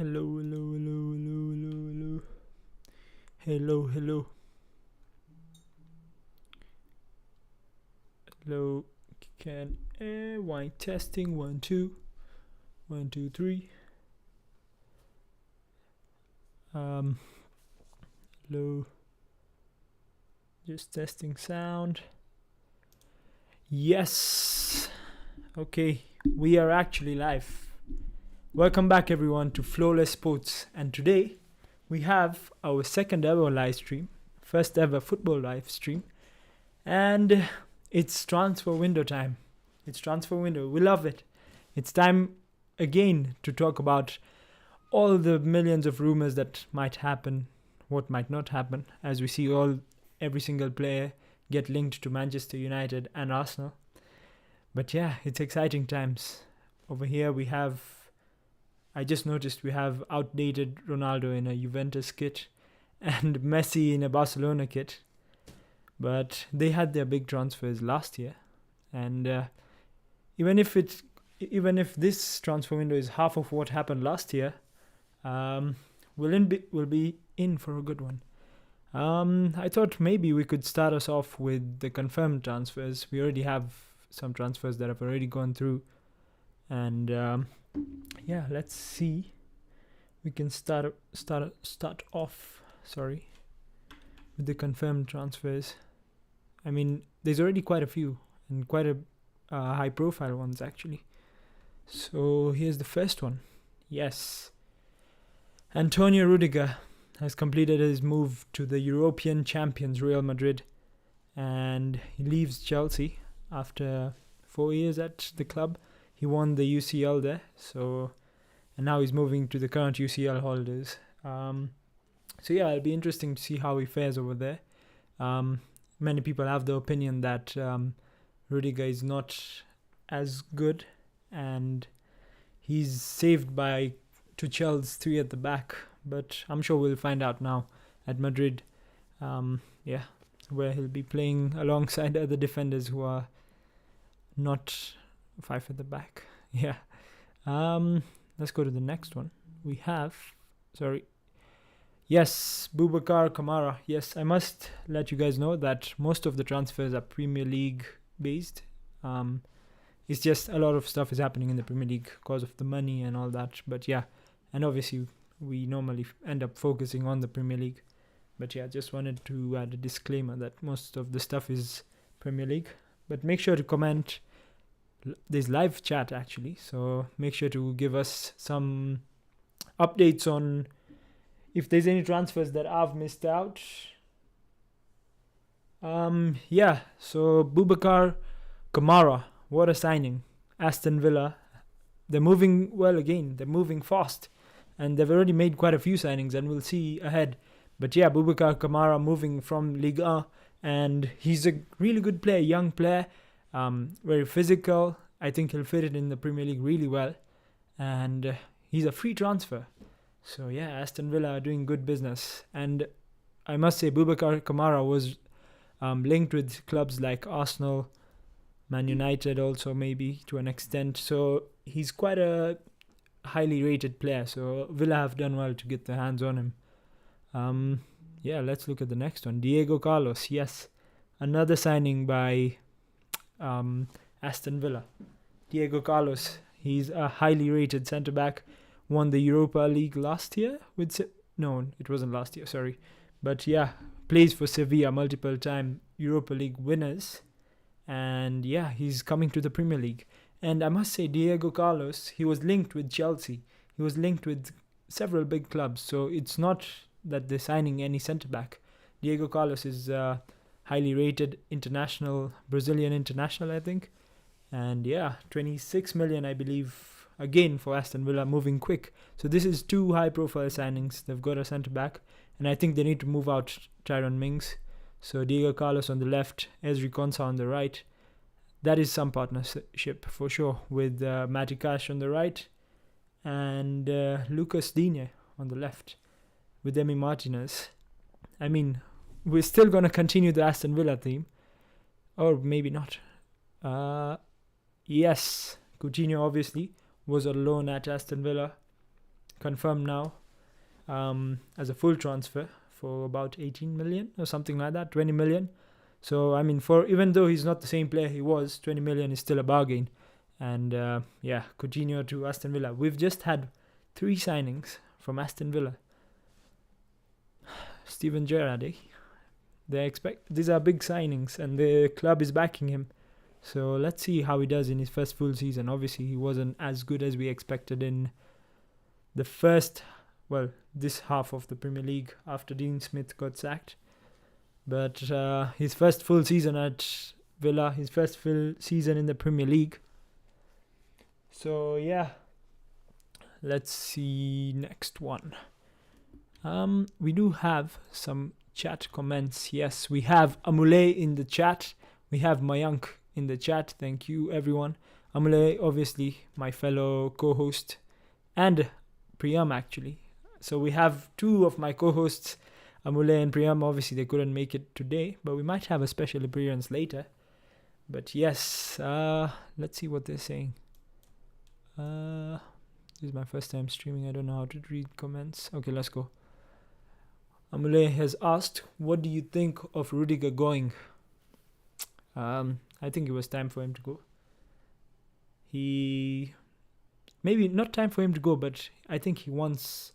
Hello, hello, hello, hello, hello, hello. Hello, hello. Hello. Can wine testing 1 2 1 2 3. Hello. Just testing sound. Yes. Okay, we are actually live. Welcome back everyone to Flawless Sports, and today we have our second ever live stream, first ever football live stream, and it's transfer window time. It's transfer window. We love it. It's time again to talk about all the millions of rumors that might happen, what might not happen, as we see every single player get linked to Manchester United and Arsenal. But yeah, it's exciting times. Over here I just noticed we have outdated Ronaldo in a Juventus kit and Messi in a Barcelona kit. But they had their big transfers last year, and even if this transfer window is half of what happened last year, we'll be in for a good one. I thought maybe we could start us off with the confirmed transfers. We already have some transfers that have already gone through, and yeah, let's see. We can start off. Sorry, with the confirmed transfers. I mean, there's already quite a few, and quite a high-profile ones actually. So here's the first one. Yes, Antonio Rudiger has completed his move to the European champions Real Madrid, and he leaves Chelsea after 4 years at the club. He won the UCL there, and now he's moving to the current UCL holders. So yeah, it'll be interesting to see how he fares over there. Many people have the opinion that Rudiger is not as good, and he's saved by Tuchel's 3 at the back. But I'm sure we'll find out now at Madrid, where he'll be playing alongside other defenders who are not 5 at the back. Yeah. Let's go to the next one. Yes, Boubacar Kamara. Yes, I must let you guys know that most of the transfers are Premier League based. It's just a lot of stuff is happening in the Premier League because of the money and all that. But yeah, and obviously we normally end up focusing on the Premier League. But yeah, just wanted to add a disclaimer that most of the stuff is Premier League. But make sure to comment. There's live chat actually, so make sure to give us some updates on if there's any transfers that I've missed out. So Boubacar Kamara, what a signing. Aston Villa, they're moving well again. They're moving fast, and they've already made quite a few signings, and we'll see ahead. But yeah, Boubacar Kamara moving from Ligue 1, and he's a really good player, young player, very physical. I think he'll fit it in the Premier League really well, and he's a free transfer. So yeah, Aston Villa are doing good business, and I must say Boubacar Kamara was linked with clubs like Arsenal, Man United also maybe to an extent. So he's quite a highly rated player. So Villa have done well to get their hands on him. Let's look at the next one. Diego Carlos. Yes, another signing by Aston Villa. Diego Carlos. He's a highly rated centre back. Won the Europa League last year no, it wasn't last year, sorry. But yeah, plays for Sevilla, multiple time Europa League winners. And yeah, he's coming to the Premier League. And I must say, Diego Carlos, he was linked with Chelsea. He was linked with several big clubs. So it's not that they're signing any centre back. Diego Carlos is highly rated international, Brazilian international, I think. And yeah, 26 million, I believe, again for Aston Villa, moving quick. So this is 2 high-profile signings. They've got a centre-back, and I think they need to move out Tyrone Mings. So Diego Carlos on the left, Ezri Konsa on the right. That is some partnership for sure, with Matty Cash on the right and Lucas Digne on the left with Emi Martinez. I mean, we're still going to continue the Aston Villa theme, or maybe not. Yes, Coutinho obviously was on loan at Aston Villa. confirmed now as a full transfer for about 18 million or something like that, 20 million. So, I mean, for even though he's not the same player he was, 20 million is still a bargain. And Coutinho to Aston Villa. We've just had 3 signings from Aston Villa. Steven Gerrard, these are big signings, and the club is backing him. So let's see how he does in his first full season. Obviously, he wasn't as good as we expected in this half of the Premier League after Dean Smith got sacked. But his first full season at Villa, his first full season in the Premier League. So yeah, let's see next one. We do have some chat comments. Yes, we have Amule in the chat. We have Mayank in the chat. Thank you, everyone. Amule, obviously, my fellow co-host, and Priyam, actually. So we have 2 of my co-hosts, Amule and Priyam. Obviously, they couldn't make it today, but we might have a special appearance later. But yes, let's see what they're saying. This is my first time streaming. I don't know how to read comments. Okay, let's go. Amule has asked, what do you think of Rudiger going? I think it was time for him to go. Maybe not time for him to go, but I think he was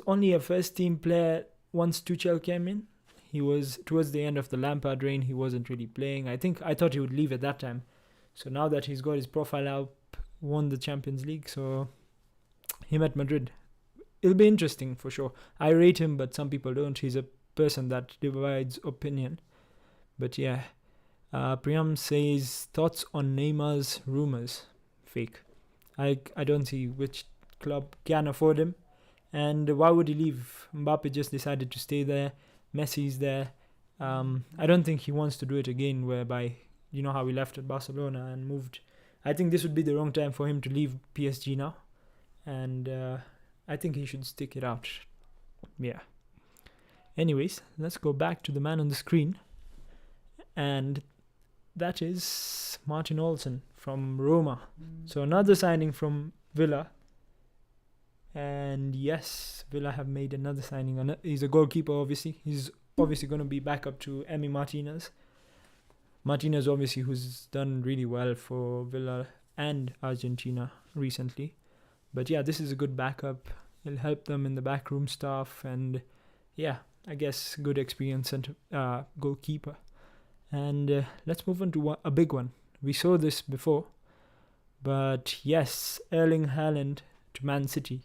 only a first team player once Tuchel came in. He was towards the end of the Lampard reign. He wasn't really playing. I thought he would leave at that time. So now that he's got his profile up, won the Champions League, so him at Madrid, it'll be interesting for sure. I rate him, but some people don't. He's a person that divides opinion. But yeah, Priyam says, thoughts on Neymar's rumors? Fake. I don't see which club can afford him, and why would he leave? Mbappe just decided to stay there. Messi's there. I don't think he wants to do it again, whereby, you know how he left at Barcelona and moved. I think this would be the wrong time for him to leave PSG now. And I think he should stick it out. Yeah. Anyways, let's go back to the man on the screen. And that is Martin Olsen from Roma. So another signing from Villa. And yes, Villa have made another signing. He's a goalkeeper, obviously. He's obviously going to be back up to Emi Martinez. Martinez, obviously, who's done really well for Villa and Argentina recently. But yeah, this is a good backup. It'll help them in the backroom stuff. And yeah, I guess good experience and goalkeeper. And let's move on to a big one. We saw this before. But yes, Erling Haaland to Man City.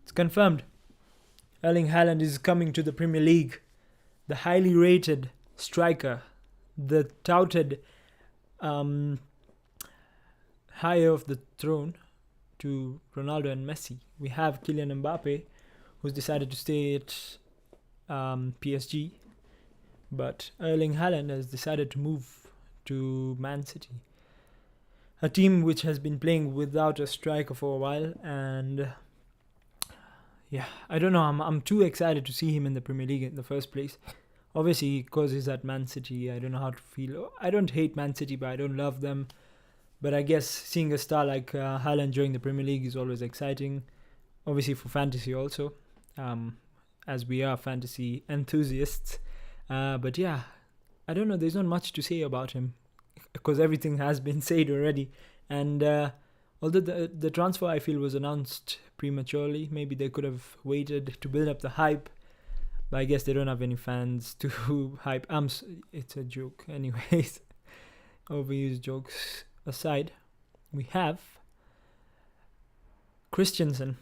It's confirmed. Erling Haaland is coming to the Premier League. The highly rated striker, the touted higher of the throne to Ronaldo and Messi. We have Kylian Mbappe, who's decided to stay at PSG, but Erling Haaland has decided to move to Man City, a team which has been playing without a striker for a while. And yeah, I don't know. I'm too excited to see him in the Premier League in the first place. Obviously, because he's at Man City, I don't know how to feel. I don't hate Man City, but I don't love them. But I guess seeing a star like Haaland join the Premier League is always exciting. Obviously for fantasy also, as we are fantasy enthusiasts. But yeah, I don't know. There's not much to say about him because everything has been said already. And although the transfer, I feel, was announced prematurely, maybe they could have waited to build up the hype. But I guess they don't have any fans to hype. It's a joke. Anyways, overused jokes aside, we have Christiansen.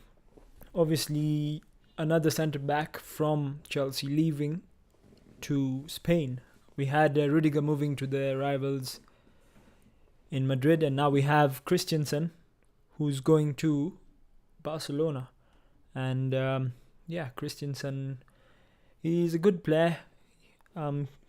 Obviously, another centre-back from Chelsea leaving to Spain. We had Rudiger moving to the rivals in Madrid, and now we have Christiansen, who's going to Barcelona. And Christiansen, he's a good player.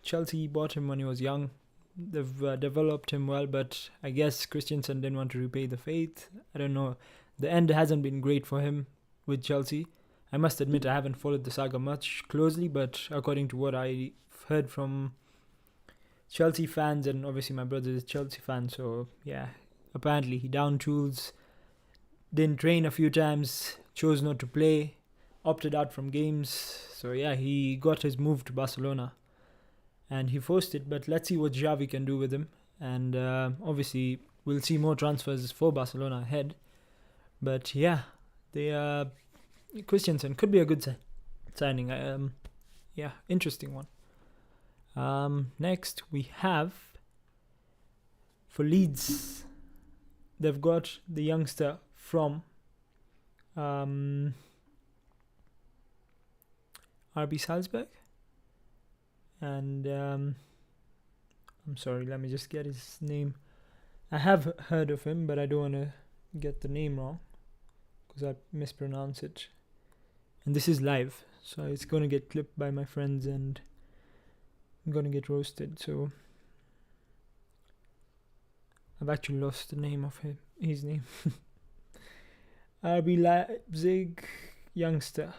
Chelsea bought him when he was young. They've developed him well, but I guess Christiansen didn't want to repay the faith. I don't know. The end hasn't been great for him with Chelsea. I must admit I haven't followed the saga much closely, but according to what I've heard from Chelsea fans, and obviously my brother is a Chelsea fan, so yeah, apparently. He downed tools, didn't train a few times, chose not to play, opted out from games. So yeah, he got his move to Barcelona and he forced it, but let's see what Xavi can do with him. And obviously we'll see more transfers for Barcelona ahead. But yeah, they Christiansen could be a good signing. Yeah, interesting one. Next we have for Leeds, they've got the youngster from RB Salzburg, and I'm sorry, let me just get his name. I have heard of him, but I don't want to get the name wrong because I mispronounce it. And this is live, so it's going to get clipped by my friends and I'm going to get roasted. So I've actually lost the name of his name. RB Leipzig youngster.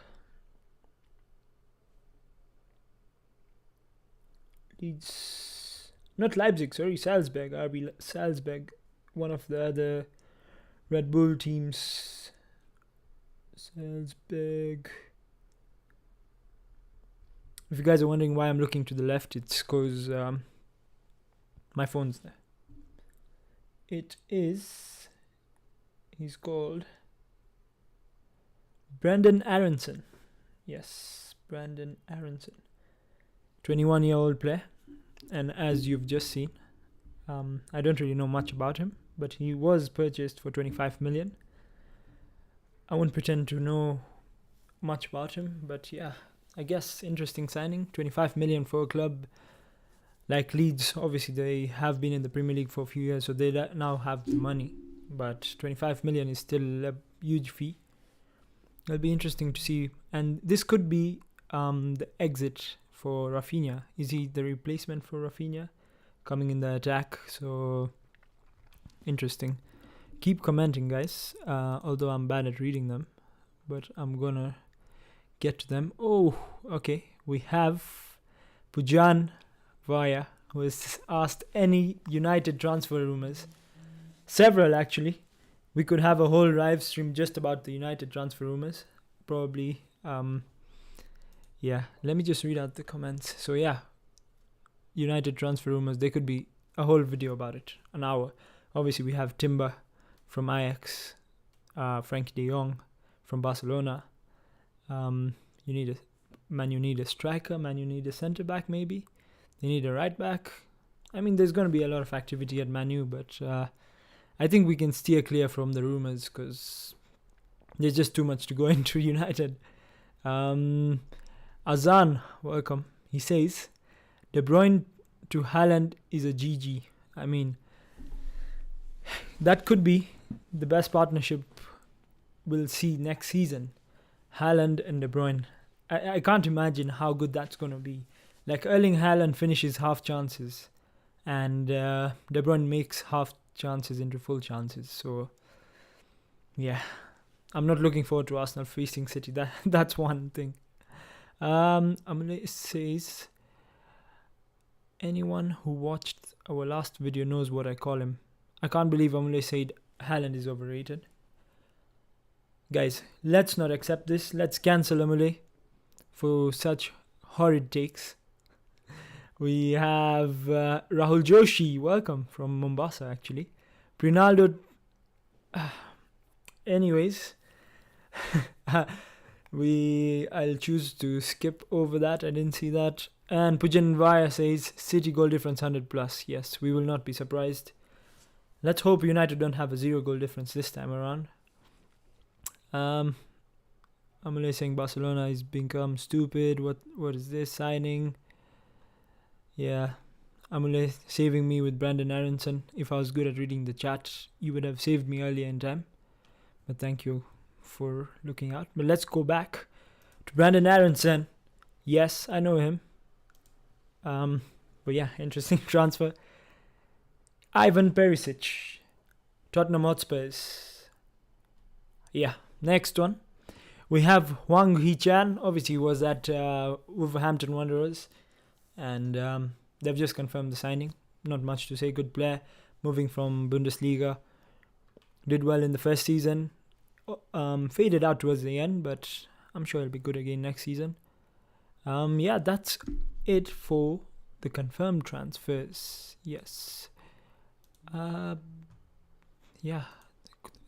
Leeds, not Leipzig, sorry, Salzburg. RB Salzburg, one of the other Red Bull teams. Salzburg. If you guys are wondering why I'm looking to the left, it's because my phone's there. He's called Brandon Aronson. Yes, Brandon Aronson. 21-year-old player. And as you've just seen, I don't really know much about him, but he was purchased for 25 million. I won't pretend to know much about him, but yeah, I guess interesting signing. 25 million for a club like Leeds. Obviously, they have been in the Premier League for a few years, so they now have the money. But 25 million is still a huge fee. It'll be interesting to see. And this could be the exit for Rafinha. Is he the replacement for Rafinha coming in the attack? So interesting. Keep commenting, guys, although I'm bad at reading them, but I'm gonna get to them. Oh, okay. We have Pujan Vaya, who has asked any United transfer rumors. Several, actually. We could have a whole live stream just about the United transfer rumors. Probably. Yeah, let me just read out the comments. So yeah, United transfer rumors. There could be a whole video about it, an hour. Obviously, we have Timber from Ajax, Frankie de Jong from Barcelona. You need a striker. Man, you need a centre back maybe. They need a right back. I mean, there's going to be a lot of activity at Man U, but I think we can steer clear from the rumors because there's just too much to go into United. Azan, welcome. He says, De Bruyne to Haaland is a GG. I mean, that could be the best partnership we'll see next season. Haaland and De Bruyne. I can't imagine how good that's going to be. Like Erling Haaland finishes half chances and De Bruyne makes half chances into full chances. So, yeah. I'm not looking forward to Arsenal facing City. That's one thing. Amule says, anyone who watched our last video knows what I call him. I can't believe Amule said Haaland is overrated. Guys, let's not accept this. Let's cancel Amule for such horrid takes. We have Rahul Joshi, welcome from Mombasa actually. Bernardo, anyways, I'll choose to skip over that. I didn't see that. And Pujan Vaya says City goal difference 100 plus. Yes, we will not be surprised. Let's hope United don't have a 0 goal difference this time around. Amule saying Barcelona is become stupid. What is this signing? Yeah, Amule saving me with Brandon Aronson. If I was good at reading the chat, you would have saved me earlier in time. But thank you for looking out. But let's go back to Brandon Aronson. Yes, I know him. But yeah, interesting transfer. Ivan Perisic, Tottenham Hotspurs. Yeah, next one. We have Huang Hi-Chan. Obviously, he was at Wolverhampton Wanderers. And they've just confirmed the signing. Not much to say. Good player. Moving from Bundesliga Did well in the first season. Faded out towards the end, but I'm sure he'll be good again next season. Yeah, that's it for the confirmed transfers. Yes. Yeah,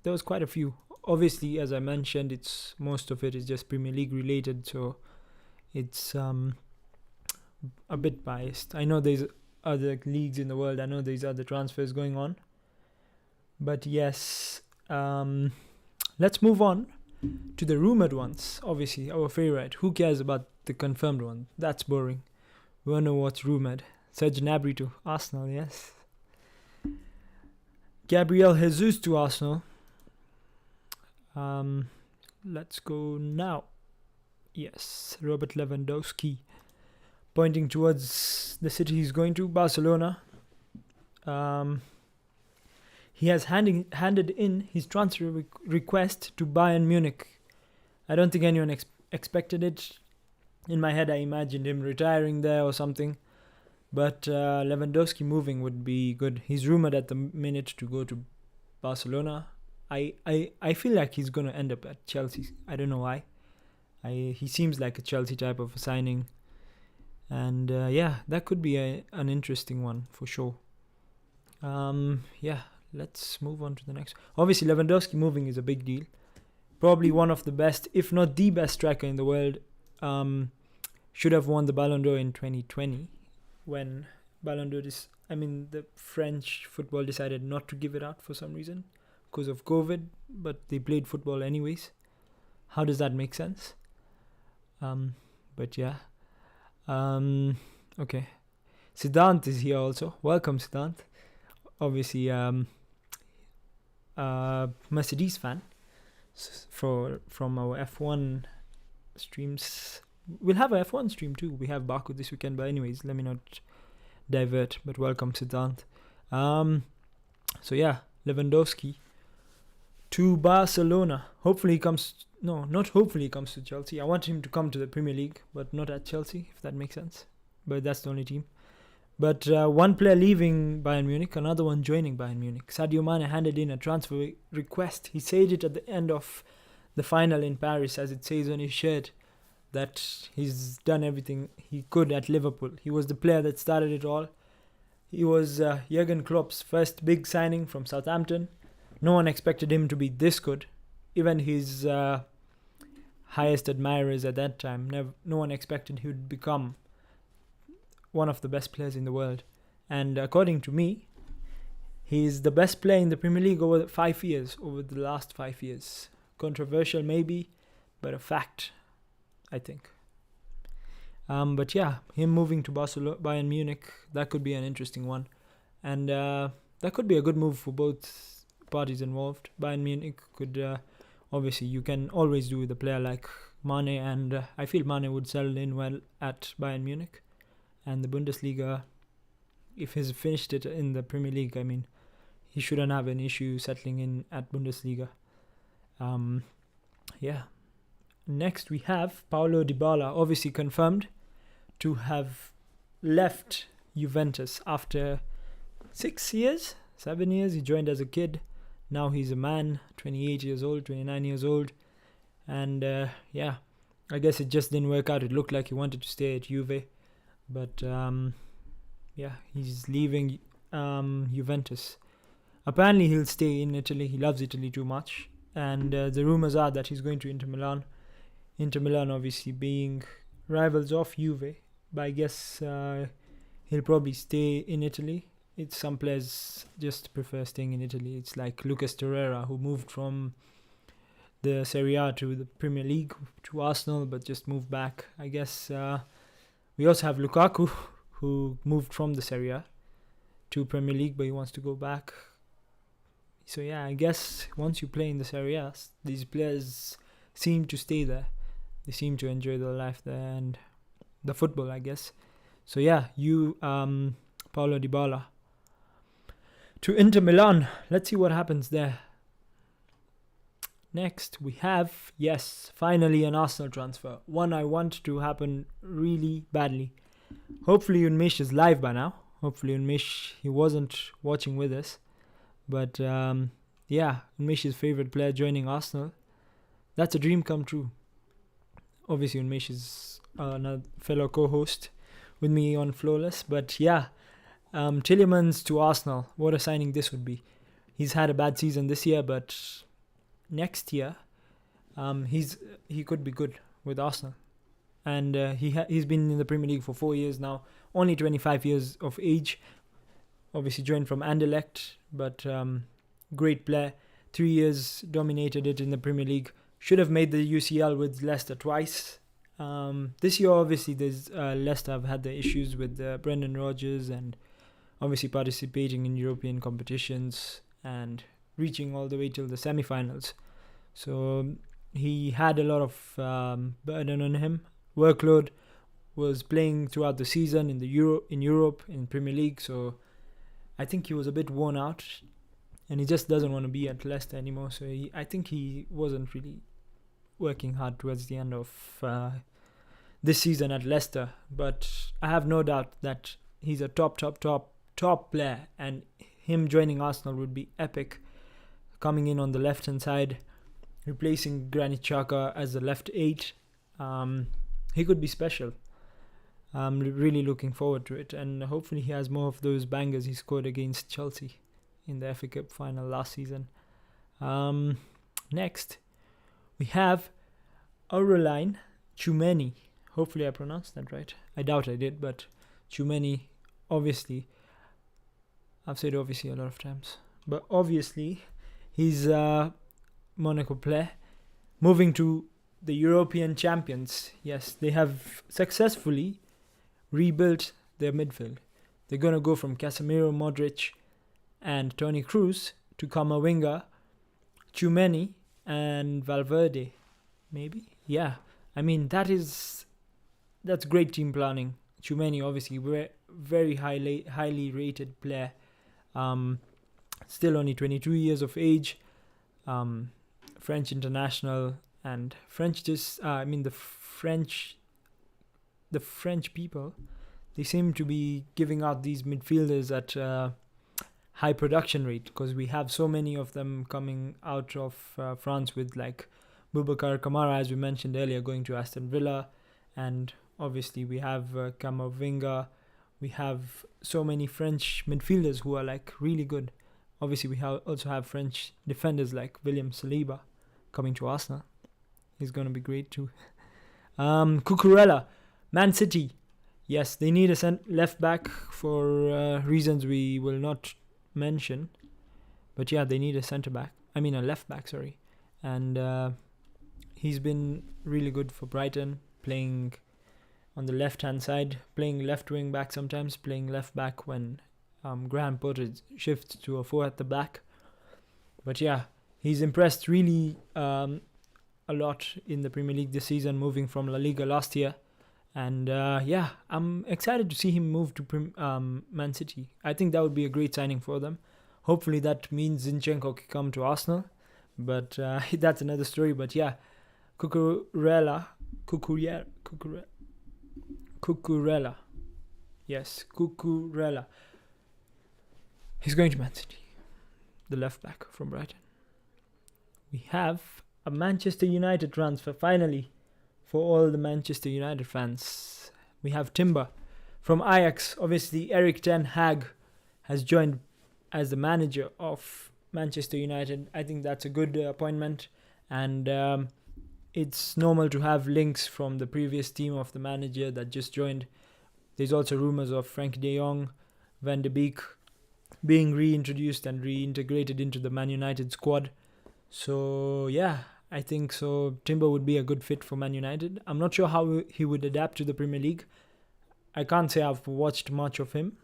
there was quite a few. Obviously, as I mentioned, most of it is just Premier League related, so it's a bit biased. I know there's other leagues in the world. I know there's other transfers going on. But yes, let's move on to the rumored ones. Obviously, our favorite. Who cares about the confirmed one? That's boring. We want to know what's rumored. Serge Gnabry to Arsenal, yes. Gabriel Jesus to Arsenal. Let's go now. Yes, Robert Lewandowski. Pointing towards the city he's going to, Barcelona. He has handed in his transfer request to Bayern Munich. I don't think anyone expected it. In my head, I imagined him retiring there or something. But Lewandowski moving would be good. He's rumored at the minute to go to Barcelona. I feel like he's going to end up at Chelsea. I don't know why. He seems like a Chelsea type of signing. And yeah, that could be an interesting one for sure. Yeah, let's move on to the next. Obviously, Lewandowski moving is a big deal. Probably one of the best, if not the best striker in the world. Should have won the Ballon d'Or in 2020 when the French football decided not to give it out for some reason because of COVID, but they played football anyways. How does that make sense? But yeah. Okay. Siddhant is here also. Welcome, Siddhant. Obviously, Mercedes fan from our F1 streams. We'll have a F1 stream too. We have Baku this weekend, but anyways, let me not divert. But welcome, Siddhant. So yeah, Lewandowski to Barcelona. Hopefully he comes. No, not hopefully he comes to Chelsea. I want him to come to the Premier League, but not at Chelsea, if that makes sense. But that's the only team. But one player leaving Bayern Munich, another one joining Bayern Munich. Sadio Mane handed in a transfer request. He said it at the end of the final in Paris, as it says on his shirt, that he's done everything he could at Liverpool. He was the player that started it all. He was Jurgen Klopp's first big signing from Southampton. No one expected him to be this good. Even his highest admirers at that time, no one expected he would become one of the best players in the world. And according to me, he's the best player in the Premier League over the last 5 years. Controversial maybe, but a fact, I think. But yeah, him moving to Bayern Munich, that could be an interesting one. And that could be a good move for both parties involved. Bayern Munich could, obviously, you can always do with a player like Mane, and I feel Mane would settle in well at Bayern Munich. And the Bundesliga, if he's finished it in the Premier League, I mean, he shouldn't have an issue settling in at Bundesliga. Yeah. Next we have Paulo Dybala, obviously confirmed to have left Juventus after 7 years. He joined as a kid. Now he's a man, 28 years old, 29 years old. And yeah, I guess it just didn't work out. It looked like he wanted to stay at Juve. But yeah, he's leaving Juventus. Apparently he'll stay in Italy. He loves Italy too much. And the rumors are that he's going to Inter Milan. Inter Milan obviously being rivals of Juve. But I guess he'll probably stay in Italy. Some players just prefer staying in Italy. It's like Lucas Torreira, who moved from the Serie A to the Premier League to Arsenal, but just moved back. I guess we also have Lukaku, who moved from the Serie A to Premier League, but he wants to go back. So yeah, I guess once you play in the Serie A, these players seem to stay there. They seem to enjoy their life there and the football, I guess. So yeah, Paulo Dybala to Inter Milan. Let's see what happens there. Next, we have, yes, finally an Arsenal transfer. One I want to happen really badly. Hopefully Unmish is live by now. Hopefully Unmish, he wasn't watching with us. But yeah, Unmesh's favorite player joining Arsenal. That's a dream come true. Obviously, Unmesh is another fellow co-host with me on Flawless. But yeah, Tielemans to Arsenal. What a signing this would be. He's had a bad season this year, but next year, he could be good with Arsenal. And he's been in the Premier League for 4 years now. Only 25 years of age. Obviously joined from Anderlecht, but great player. 3 years dominated it in the Premier League. Should have made the UCL with Leicester twice. This year, obviously, there's Leicester have had the issues with Brendan Rodgers and obviously participating in European competitions and reaching all the way till the semi-finals. So he had a lot of burden on him. Workload, was playing throughout the season in Europe, in Premier League. So I think he was a bit worn out, and he just doesn't want to be at Leicester anymore. So I think he wasn't really working hard towards the end of this season at Leicester. But I have no doubt that he's a top player, and him joining Arsenal would be epic. Coming in on the left-hand side, replacing Granit Xhaka as the left 8. He could be special. I'm really looking forward to it, and hopefully he has more of those bangers he scored against Chelsea in the FA Cup final last season. Next, we have Aurelien Tchouameni. Hopefully I pronounced that right. I doubt I did, but Tchouameni, obviously, I've said obviously a lot of times, but obviously he's a Monaco player moving to the European champions. Yes, they have successfully rebuilt their midfield. They're going to go from Casemiro, Modric and Toni Kroos to Camavinga, Tchouameni and Valverde, maybe. Yeah, I mean that's great team planning. Tchouameni, obviously, very highly rated player. Still only 22 years of age. French international, and the French people, they seem to be giving out these midfielders at high production rate, because we have so many of them coming out of France, with like Boubacar Kamara, as we mentioned earlier, going to Aston Villa, and obviously we have Camavinga. We have so many French midfielders who are like really good. Obviously we also have French defenders like William Saliba coming to Arsenal. He's going to be great too. Cucurella, Man City. Yes, they need a left back for reasons we will not mention. But yeah, they need a left back, sorry. And he's been really good for Brighton, playing on the left-hand side, playing left wing back sometimes, playing left back when Graham Potter shifts to a 4 at the back. But yeah, he's impressed really a lot in the Premier League this season, moving from La Liga last year. And yeah, I'm excited to see him move to Man City. I think that would be a great signing for them. Hopefully that means Zinchenko can come to Arsenal. But that's another story. But yeah, Cucurella. Yes, Cucurella. He's going to Man City, the left back from Brighton. We have a Manchester United transfer, finally, for all the Manchester United fans. We have Timber from Ajax. Obviously, Erik ten Hag has joined as the manager of Manchester United. I think that's a good appointment, and it's normal to have links from the previous team of the manager that just joined. There's also rumors of Frank de Jong, Van de Beek being reintroduced and reintegrated into the Man United squad. So yeah, I think so. Timber would be a good fit for Man United. I'm not sure how he would adapt to the Premier League. I can't say I've watched much of him.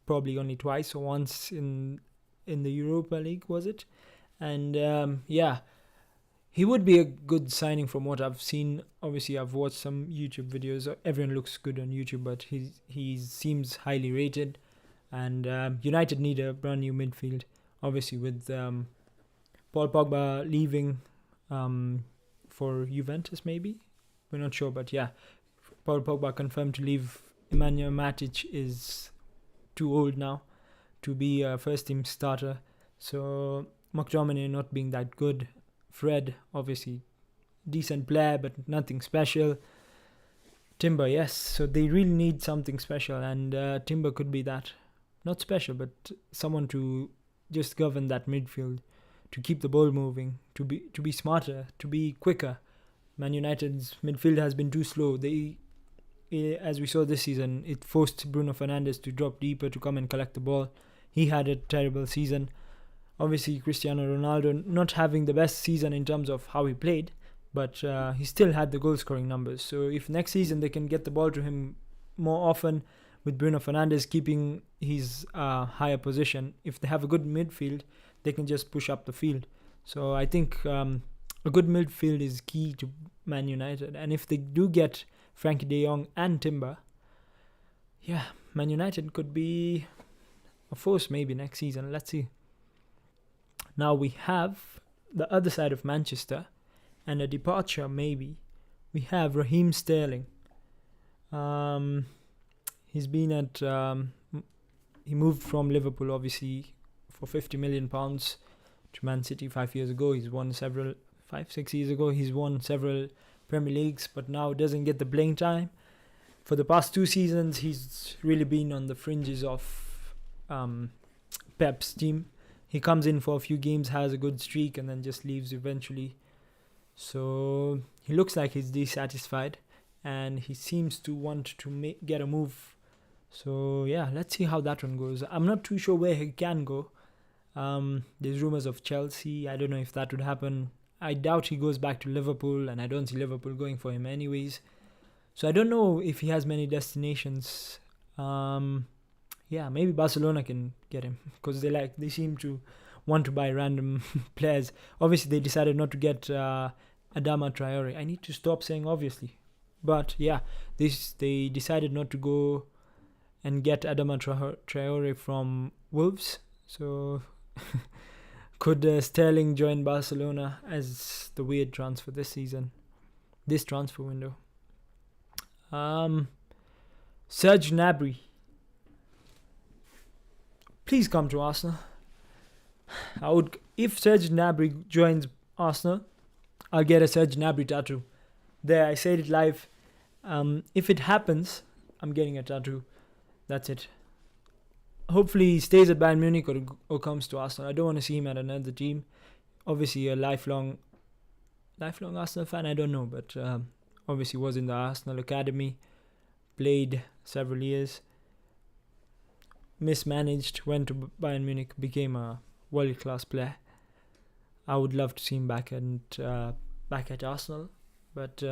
Probably only twice or once in the Europa League, was it? And yeah, he would be a good signing from what I've seen. Obviously, I've watched some YouTube videos. Everyone looks good on YouTube, but he seems highly rated. And United need a brand new midfield. Obviously, with Paul Pogba leaving for Juventus, maybe? We're not sure, but yeah. Paul Pogba confirmed to leave. Emmanuel Matic is too old now to be a first-team starter. So McTominay not being that good. Fred, obviously, decent player, but nothing special. Timber, yes. So they really need something special, and Timber could be that. Not special, but someone to just govern that midfield, to keep the ball moving, to be smarter, to be quicker. Man United's midfield has been too slow. As we saw this season, it forced Bruno Fernandes to drop deeper to come and collect the ball. He had a terrible season. Obviously, Cristiano Ronaldo not having the best season in terms of how he played, but he still had the goal scoring numbers. So if next season they can get the ball to him more often, with Bruno Fernandes keeping his higher position, if they have a good midfield, they can just push up the field. So I think a good midfield is key to Man United. And if they do get Frankie de Jong and Timber, yeah, Man United could be a force maybe next season. Let's see. Now we have the other side of Manchester, and a departure maybe. We have Raheem Sterling. He's been at he moved from Liverpool obviously for £50 million to Man City 5 years ago. He's won several 5-6 years ago. He's won several Premier Leagues, but now doesn't get the playing time. For the past 2 seasons, he's really been on the fringes of Pep's team. He comes in for a few games, has a good streak, and then just leaves eventually. So he looks like he's dissatisfied, and he seems to want to get a move. So yeah, let's see how that one goes. I'm not too sure where he can go. There's rumors of Chelsea. I don't know if that would happen. I doubt he goes back to Liverpool, and I don't see Liverpool going for him anyways. So I don't know if he has many destinations. Yeah, maybe Barcelona can get him, because they seem to want to buy random players. Obviously, they decided not to get Adama Traore. I need to stop saying obviously. But yeah, they decided not to go and get Adama Traore from Wolves. So could Sterling join Barcelona as the weird transfer this season, this transfer window? Serge Gnabry. Please come to Arsenal. If Serge Gnabry joins Arsenal, I'll get a Serge Gnabry tattoo. There, I said it live. If it happens, I'm getting a tattoo. That's it. Hopefully he stays at Bayern Munich or comes to Arsenal. I don't want to see him at another team. Obviously a lifelong Arsenal fan, I don't know, but obviously was in the Arsenal academy, played several years, mismanaged, went to Bayern Munich, became a world-class player. I would love to see him back at Arsenal, but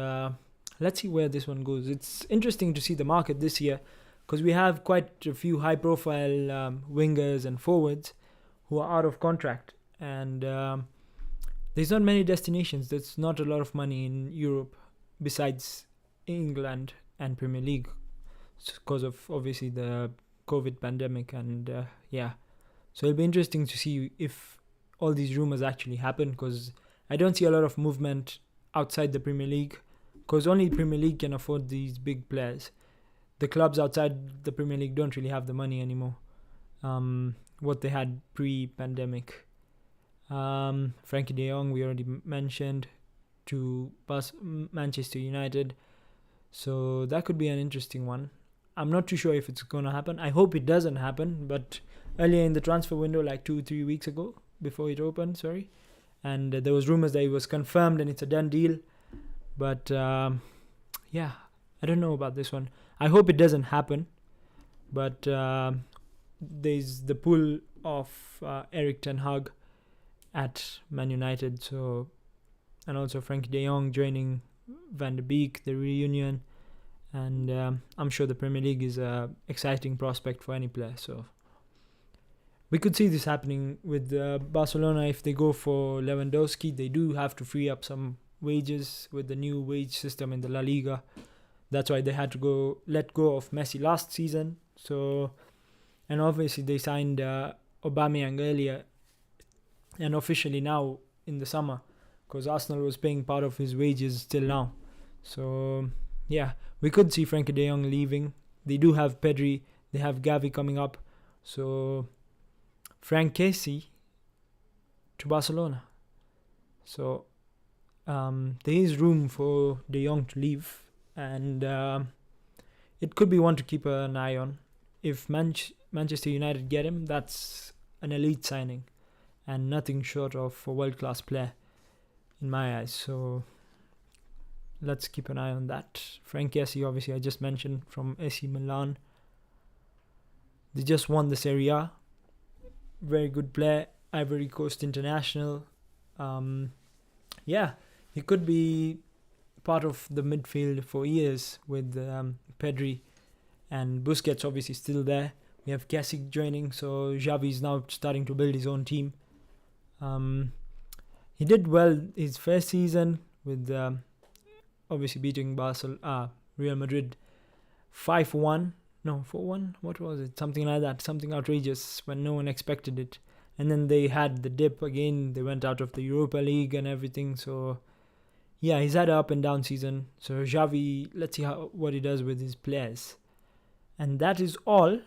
let's see where this one goes. It's interesting to see the market this year, because we have quite a few high-profile wingers and forwards who are out of contract, and there's not many destinations. There's not a lot of money in Europe besides England and Premier League, because of obviously the COVID pandemic, and so it'll be interesting to see if all these rumors actually happen, because I don't see a lot of movement outside the Premier League, because only Premier League can afford these big players. The clubs outside the Premier League don't really have the money anymore, what they had pre-pandemic. Frankie de Jong, we already mentioned, to Manchester United, so that could be an interesting one. I'm not too sure if it's going to happen. I hope it doesn't happen, but earlier in the transfer window, like 2-3 weeks ago, before it opened, and there was rumors that it was confirmed and it's a done deal, but yeah, I don't know about this one. I hope it doesn't happen, but there's the pull of Erik ten Hag at Man United, so, and also Frankie de Jong joining Van de Beek, the reunion, and I'm sure the Premier League is an exciting prospect for any player, so we could see this happening with Barcelona. If they go for Lewandowski, they do have to free up some wages with the new wage system in the La Liga. That's why they had to let go of Messi last season. So, and obviously they signed Aubameyang earlier, and officially now in the summer, because Arsenal was paying part of his wages till now. So yeah, we could see Frankie de Jong leaving. They do have Pedri, they have Gavi coming up. So Frank Casey to Barcelona. So there is room for De Jong to leave, and it could be one to keep an eye on. If Manchester United get him, that's an elite signing and nothing short of a world-class player in my eyes. So let's keep an eye on that. Frank Kessie, obviously, I just mentioned, from AC Milan. They just won the Serie A. Very good player. Ivory Coast international. He could be part of the midfield for years with Pedri and Busquets obviously still there. We have Kessie joining, so Xavi is now starting to build his own team. He did well his first season with obviously beating Real Madrid 5-1. No, 4-1? What was it? Something like that. Something outrageous when no one expected it. And then they had the dip again. They went out of the Europa League and everything. So, yeah, he's had an up and down season. So, Xavi, let's see what he does with his players. And that is all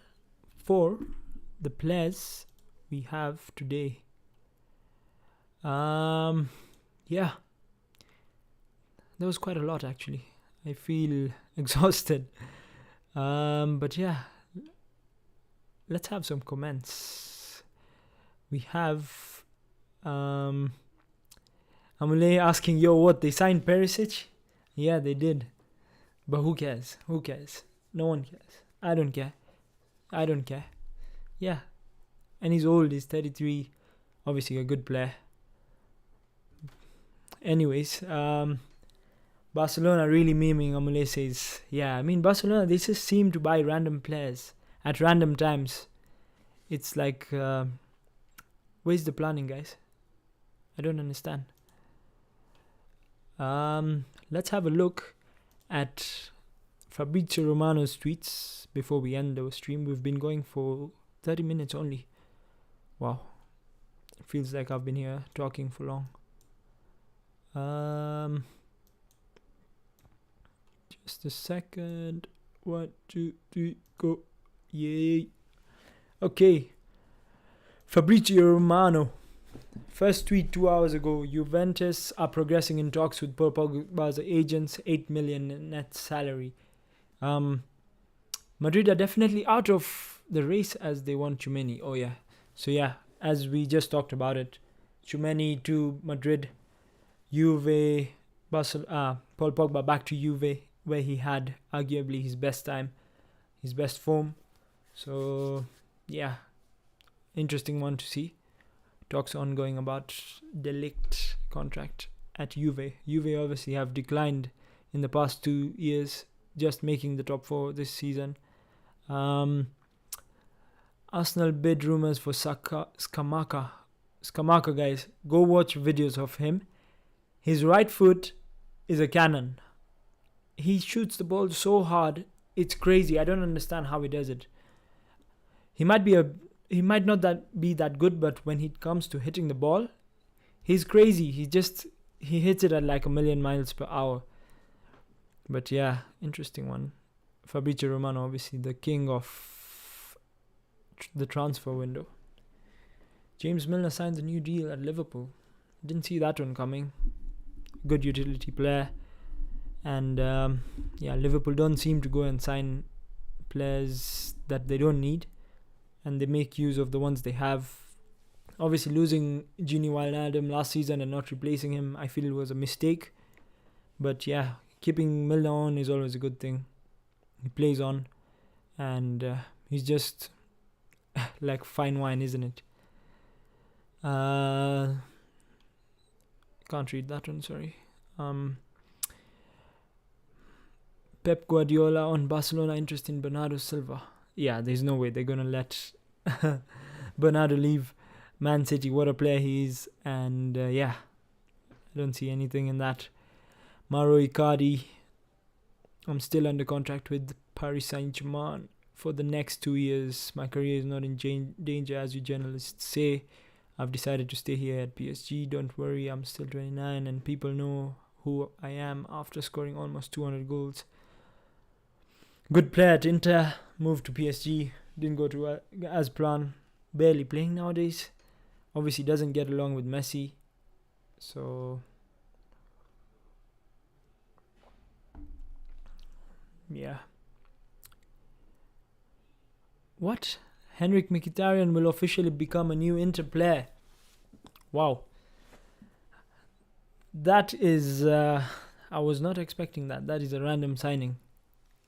for the players we have today. There was quite a lot, actually. I feel exhausted. But yeah, let's have some comments. We have Amule asking, what, they signed Perisic? Yeah, they did. But who cares? No one cares. I don't care. Yeah. And he's old, he's 33. Obviously a good player. Anyways, Barcelona really memeing, Amule says. Yeah, I mean, Barcelona, they just seem to buy random players at random times. It's like, where's the planning, guys? I don't understand. Let's have a look at Fabrizio Romano's tweets before we end the stream. We've been going for 30 minutes only. Wow. It feels like I've been here talking for long. Just a second. 1, 2, 3, go. Yay. Okay. Fabrizio Romano. First tweet 2 hours ago. Juventus are progressing in talks with Paul Pogba's agents. 8 million net salary. Madrid are definitely out of the race as they want Tchouaméni. Oh yeah. So yeah, as we just talked about it, Tchouaméni to Madrid, Juve, Paul Pogba back to Juve, where he had arguably his best time, his best form. So yeah, interesting one to see. Talks ongoing about De Ligt contract at Juve. Juve obviously have declined in the past 2 years, just making the top 4 this season. Arsenal bid rumors for Scamacca. Scamacca, guys, go watch videos of him. His right foot is a cannon. He shoots the ball so hard, it's crazy. I don't understand how he does it. He might not be that good, but when he comes to hitting the ball, he's crazy. He hits it at like 1,000,000 miles per hour. But yeah, interesting one. Fabrizio Romano, obviously the king of the transfer window. James Milner signs a new deal at Liverpool. Didn't see that one coming. Good utility player. And Liverpool don't seem to go and sign players that they don't need, and they make use of the ones they have. Obviously losing Gini Wijnaldum last season and not replacing him, I feel it was a mistake. But yeah, keeping Milner on is always a good thing. He plays on, and he's just like fine wine, isn't it? Can't read that one, sorry. Pep Guardiola on Barcelona interest in Bernardo Silva. Yeah, there's no way they're gonna let Bernardo leave Man City. What a player he is. And I don't see anything in that. Mauro Icardi, I'm still under contract with Paris Saint-Germain for the next 2 years. My career is not in danger, as you journalists say. I've decided to stay here at PSG. Don't worry, I'm still 29 and people know who I am after scoring almost 200 goals. Good player at Inter, moved to PSG, didn't go to as planned, barely playing nowadays. Obviously doesn't get along with Messi. So yeah. What? Henrik Mkhitaryan will officially become a new Inter player. Wow. That is... I was not expecting that. That is a random signing.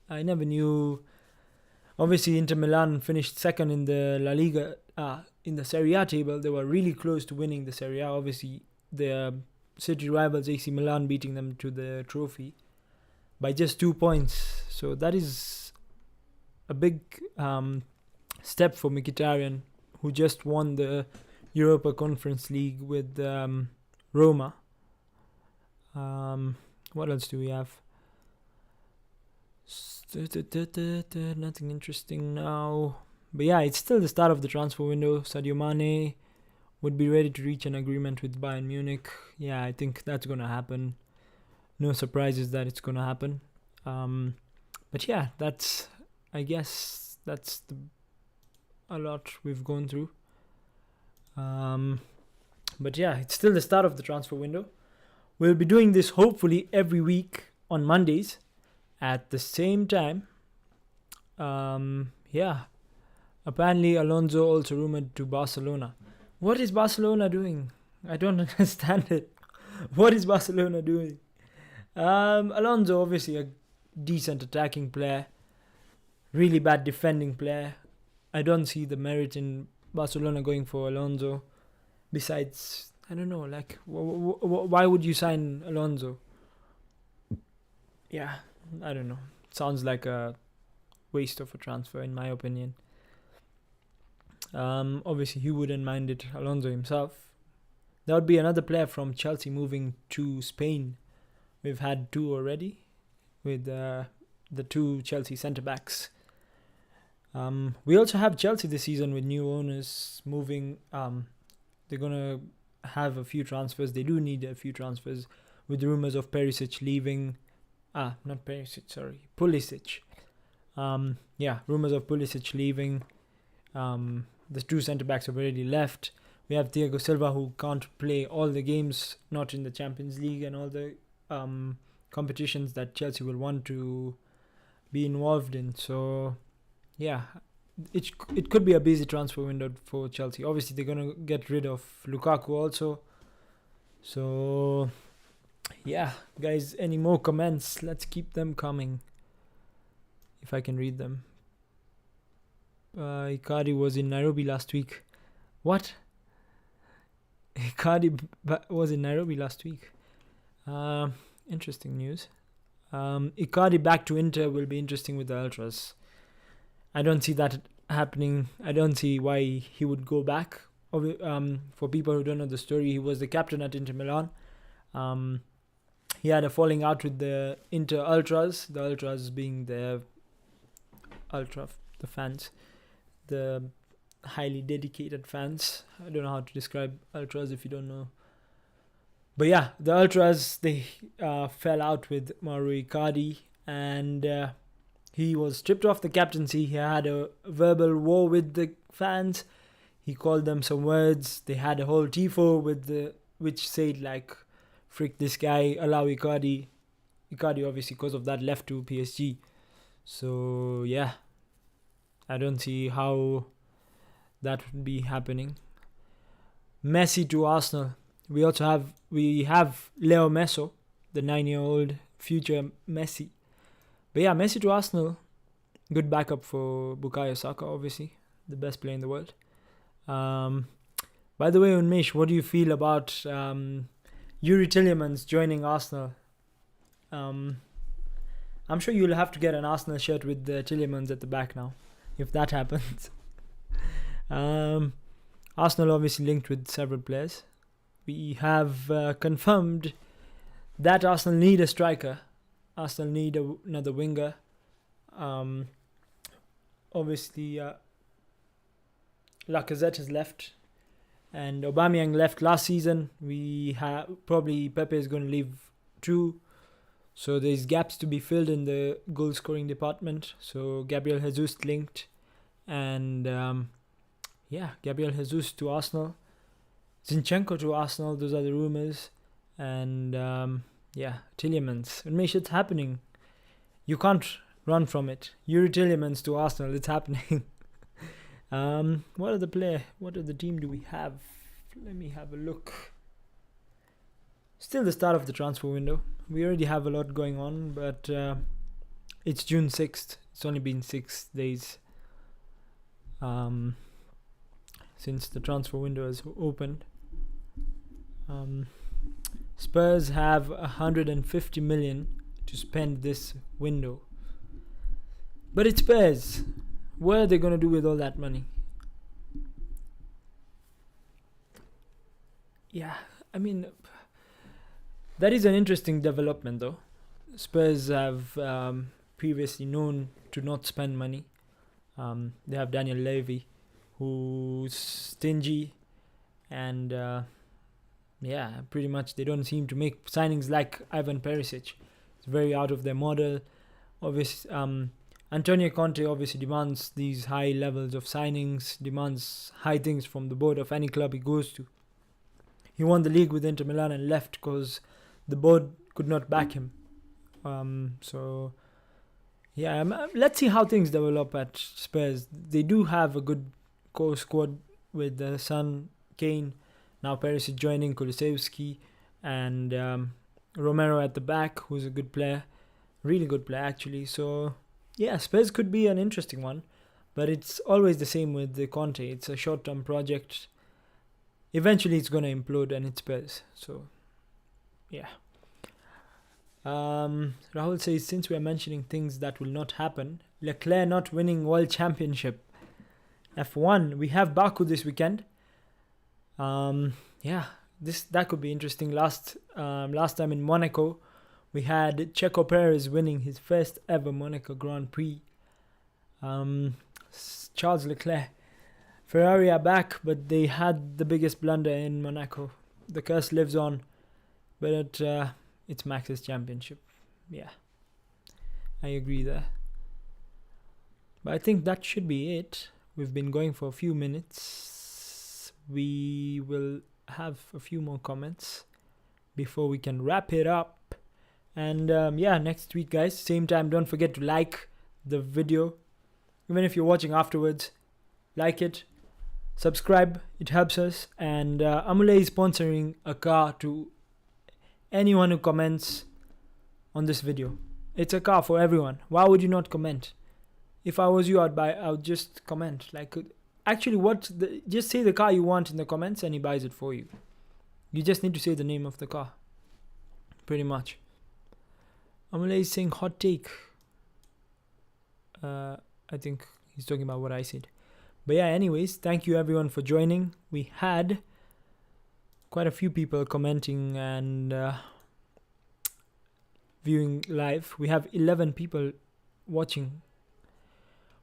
I never knew... Obviously, Inter Milan finished second in the La Liga, in the Serie A table. They were really close to winning the Serie A. Obviously, their city rivals AC Milan beating them to the trophy by just 2 points. So that is a big step for Mkhitaryan, who just won the Europa Conference League with Roma. What else do we have? Nothing interesting now. But yeah, it's still the start of the transfer window. Sadio Mane would be ready to reach an agreement with Bayern Munich. Yeah, I think that's going to happen. No surprises that it's going to happen. But yeah, I guess that's a lot we've gone through. But yeah, it's still the start of the transfer window. We'll be doing this hopefully every week on Mondays at the same time. Yeah. Apparently Alonso also rumored to Barcelona. What is Barcelona doing? I don't understand it. What is Barcelona doing? Alonso, obviously a decent attacking player. Really bad defending player. I don't see the merit in Barcelona going for Alonso. Besides, I don't know, like, why would you sign Alonso? Yeah, I don't know. Sounds like a waste of a transfer, in my opinion. Obviously, he wouldn't mind it, Alonso himself. There would be another player from Chelsea moving to Spain. We've had 2 already with the 2 Chelsea centre-backs. We also have Chelsea this season with new owners moving. They're going to have a few transfers. They do need a few transfers with rumours of Perisic leaving. Not Perisic, sorry. Pulisic. Yeah, rumours of Pulisic leaving. The 2 centre-backs have already left. We have Thiago Silva, who can't play all the games, not in the Champions League and all the competitions that Chelsea will want to be involved in. So, yeah, it could be a busy transfer window for Chelsea. Obviously, they're going to get rid of Lukaku also. So, yeah, guys, any more comments? Let's keep them coming, if I can read them. Icardi was in Nairobi last week. What? Icardi was in Nairobi last week. Interesting news. Icardi back to Inter will be interesting with the Ultras. I don't see that happening. I don't see why he would go back. For people who don't know the story, he was the captain at Inter Milan. He had a falling out with the Inter Ultras. The Ultras being the fans. The highly dedicated fans. I don't know how to describe Ultras if you don't know. But yeah, the Ultras, they fell out with Mauro Icardi, and he was stripped off the captaincy. He had a verbal war with the fans. He called them some words. They had a whole tifo which said like, "Frick this guy, allow Icardi." Icardi obviously because of that left to PSG. So yeah, I don't see how that would be happening. Messi to Arsenal. We have Leo Messi, the 9-year-old future Messi. But yeah, Messi to Arsenal. Good backup for Bukayo Saka, obviously. The best player in the world. By the way, Unmesh, what do you feel about Yuri Tielemans joining Arsenal? I'm sure you'll have to get an Arsenal shirt with the Tielemans at the back now, if that happens. Arsenal obviously linked with several players. We have confirmed that Arsenal need a striker. Arsenal need another winger. Obviously, Lacazette has left, and Aubameyang left last season. We have probably Pepe is going to leave too. So there's gaps to be filled in the goal scoring department. So Gabriel Jesus linked, and Gabriel Jesus to Arsenal. Zinchenko to Arsenal. Those are the rumors. And yeah, Tillemans. When shit's happening, you can't run from it. Yuri Tillemans to Arsenal. It's happening. What other team do we have? Let me have a look. Still the start of the transfer window. We already have a lot going on, but it's June 6th. It's only been 6 days since the transfer window has opened. Spurs have 150 million to spend this window. But it's Spurs. What are they going to do with all that money? Yeah, I mean, that is an interesting development though. Spurs have previously known to not spend money. They have Daniel Levy, who's stingy, and yeah, pretty much they don't seem to make signings like Ivan Perisic. It's very out of their model. Obviously, Antonio Conte obviously demands these high levels of signings, demands high things from the board of any club he goes to. He won the league with Inter Milan and left because the board could not back him. So yeah, let's see how things develop at Spurs. They do have a good core squad with Son, Kane, now Perisic joining, Kulusevski, and Romero at the back, who's a good player, really good player actually. So yeah, Spurs could be an interesting one, but it's always the same with the Conte. It's a short-term project. Eventually, it's gonna implode, and it's Spurs. So yeah. Rahul says, since we are mentioning things that will not happen, Leclerc not winning World Championship. F1, we have Baku this weekend. Yeah, that could be interesting. Last time in Monaco, we had Checo Perez winning his first ever Monaco Grand Prix. Charles Leclerc. Ferrari are back, but they had the biggest blunder in Monaco. The curse lives on, but it's Max's championship. Yeah, I agree there. But I think that should be it. We've been going for a few minutes. We will have a few more comments before we can wrap it up. And yeah, next week, guys, same time, don't forget to like the video. Even if you're watching afterwards, like it, subscribe, it helps us. And Amule is sponsoring a car to anyone who comments on this video. It's a car for everyone. Why would you not comment? If I was you, I would just comment. Like, actually, just say the car you want in the comments and he buys it for you. You just need to say the name of the car. Pretty much. Amule is saying hot take. I think he's talking about what I said. But yeah, anyways, thank you everyone for joining. We had quite a few people commenting and viewing live. We have 11 people watching.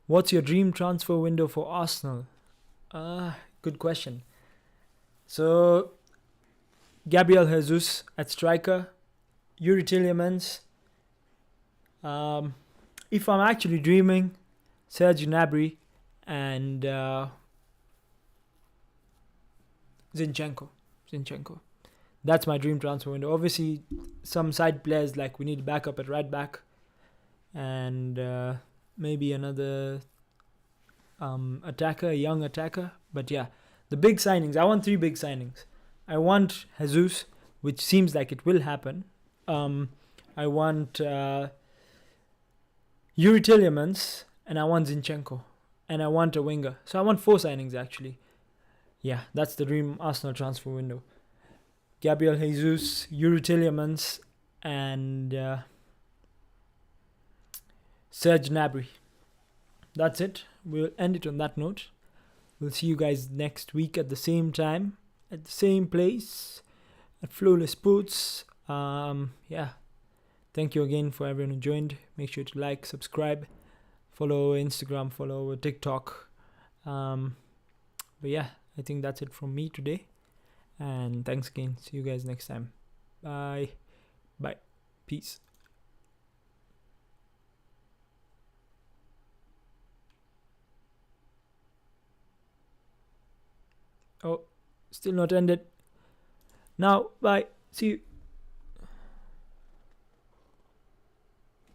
What's your dream transfer window for Arsenal? Good question. So, Gabriel Jesus at striker, Yuri Tillemans. If I'm actually dreaming, Serge Gnabry and Zinchenko. That's my dream transfer window. Obviously, some side players, like we need backup at right back, and maybe another attacker, a young attacker. But yeah, the big signings. I want 3 big signings. I want Jesus, which seems like it will happen. I want Yuri Tillemans, and I want Zinchenko, and I want a winger. So I want 4 signings actually. Yeah, that's the dream Arsenal transfer window. Gabriel Jesus, Yuri Tillemans, and Serge Gnabry. That's it. We'll end it on that note. We'll see you guys next week at the same time, at the same place, at Flawless Sports. Yeah. Thank you again for everyone who joined. Make sure to like, subscribe, follow Instagram, follow TikTok. But yeah, I think that's it from me today. And thanks again. See you guys next time. Bye. Bye. Peace. Oh. Still not ended. Now, bye. See you.